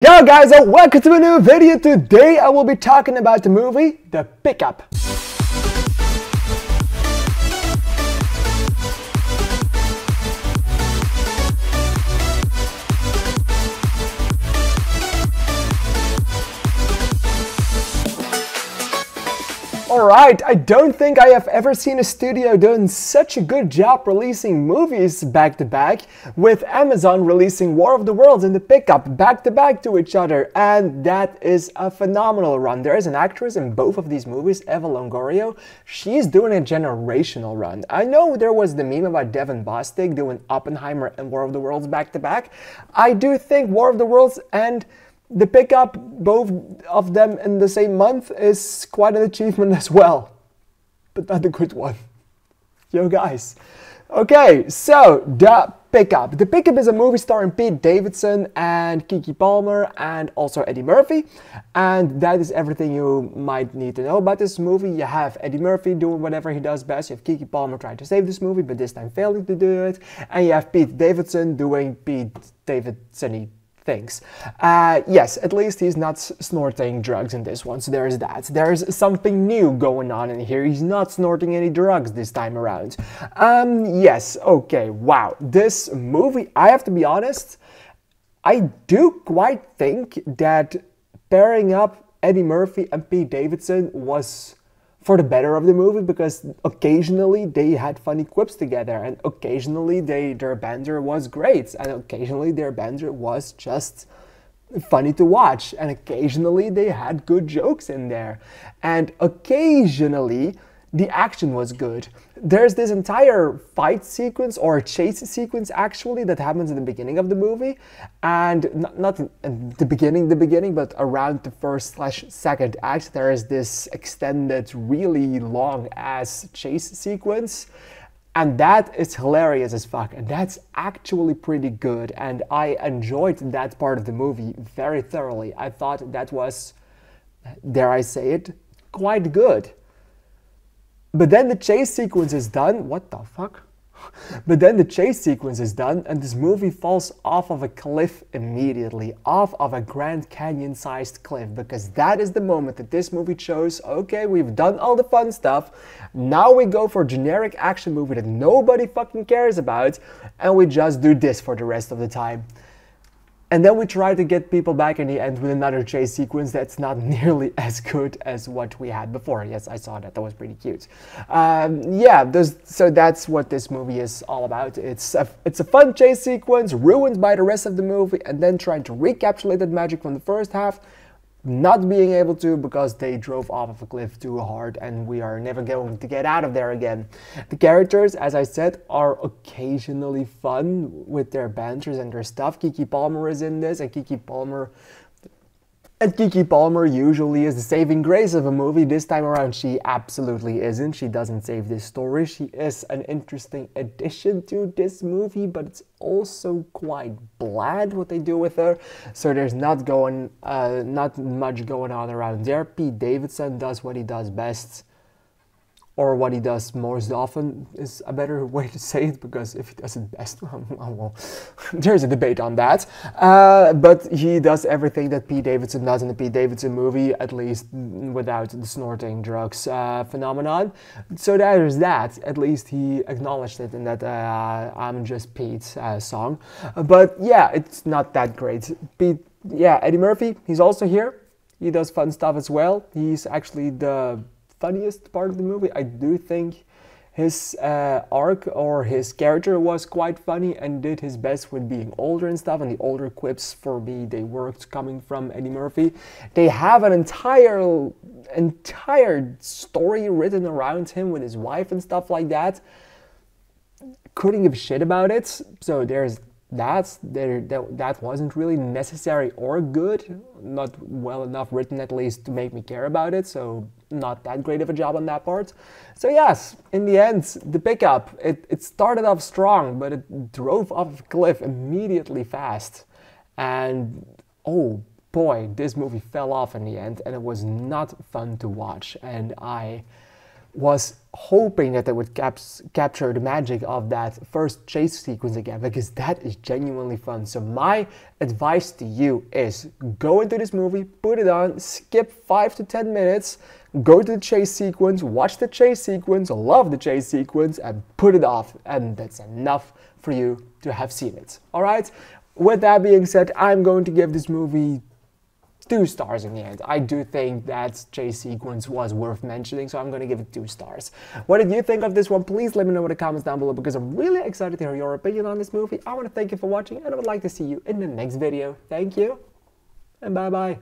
Yo guys, and welcome to a new video. Today I will be talking about the movie The Pickup. Alright, I don't think I have ever seen a studio doing such a good job releasing movies back to back, with Amazon releasing War of the Worlds and The Pickup back to back to each other, and that is a phenomenal run. There is an actress in both of these movies, Eva Longoria. She's doing a generational run. I know there was the meme about Devin Bostic doing Oppenheimer and War of the Worlds back to back. I do think War of the Worlds and The Pickup, both of them in the same month, is quite an achievement as well. But not a good one. Yo guys. Okay, so The Pickup. The Pickup is a movie starring Pete Davidson and Keke Palmer and also Eddie Murphy. And that is everything you might need to know about this movie. You have Eddie Murphy doing whatever he does best. You have Keke Palmer trying to save this movie, but this time failing to do it. And you have Pete Davidson doing Pete Davidson-y things. Yes, at least he's not snorting drugs in this one, so there's that. There's something new going on in here. He's not snorting any drugs this time around. Yes, okay, wow. This movie, I have to be honest, I do quite think that pairing up Eddie Murphy and Pete Davidson was for the better of the movie, because occasionally they had funny quips together, and occasionally their banter was great, and occasionally their banter was just funny to watch, and occasionally they had good jokes in there, and occasionally the action was good. There's this entire fight sequence, or chase sequence actually, that happens in the beginning of the movie, and not in the beginning, but around the first/second act, there is this extended, really long ass chase sequence, and that is hilarious as fuck, and that's actually pretty good, and I enjoyed that part of the movie very thoroughly. I thought that was, dare I say it, quite good. But then the chase sequence is done. What the fuck? But then the chase sequence is done, and this movie falls off of a cliff immediately. Off of a Grand Canyon-sized cliff. Because that is the moment that this movie chose, okay, we've done all the fun stuff. Now we go for a generic action movie that nobody fucking cares about. And we just do this for the rest of the time. And then we try to get people back in the end with another chase sequence that's not nearly as good as what we had before. Yes, I saw that. That was pretty cute. Yeah, so that's what this movie is all about. It's a fun chase sequence ruined by the rest of the movie, and then trying to recapitulate that magic from the first half, not being able to because they drove off of a cliff too hard, and we are never going to get out of there again. The characters, as I said, are occasionally fun with their banters and their stuff. Keke Palmer is in this, and Keke Palmer usually is the saving grace of a movie. This time around, she absolutely isn't. She doesn't save this story. She is an interesting addition to this movie, but it's also quite bland what they do with her. So there's not much going on around there. Pete Davidson does what he does best. Or what he does most often is a better way to say it, because if he does it best, well, there's a debate on that. But he does everything that Pete Davidson does in the Pete Davidson movie, at least without the snorting drugs phenomenon. So there's that. At least he acknowledged it in that I'm Just Pete song. But yeah, it's not that great. Eddie Murphy, he's also here. He does fun stuff as well. He's actually the funniest part of the movie. I do think his arc or his character was quite funny and did his best with being older and stuff, and the older quips for me, they worked coming from Eddie Murphy. They have an entire story written around him with his wife and stuff like that. Couldn't give a shit about it, so there's that wasn't really necessary or good, not well enough written at least to make me care about it, so not that great of a job on that part. So yes, in the end, The Pickup, it started off strong, but it drove off a cliff immediately fast, and oh boy, this movie fell off in the end, and it was not fun to watch, and I was hoping that they would capture the magic of that first chase sequence again, because that is genuinely fun. So my advice to you is go into this movie, put it on, skip 5 to 10 minutes, go to the chase sequence, watch the chase sequence, love the chase sequence, and put it off. And that's enough for you to have seen it. All right? With that being said, I'm going to give this movie 2 stars in the end. I do think that chase sequence was worth mentioning, so I'm going to give it 2 stars. What did you think of this one? Please let me know in the comments down below, because I'm really excited to hear your opinion on this movie. I want to thank you for watching, and I would like to see you in the next video. Thank you, and bye-bye.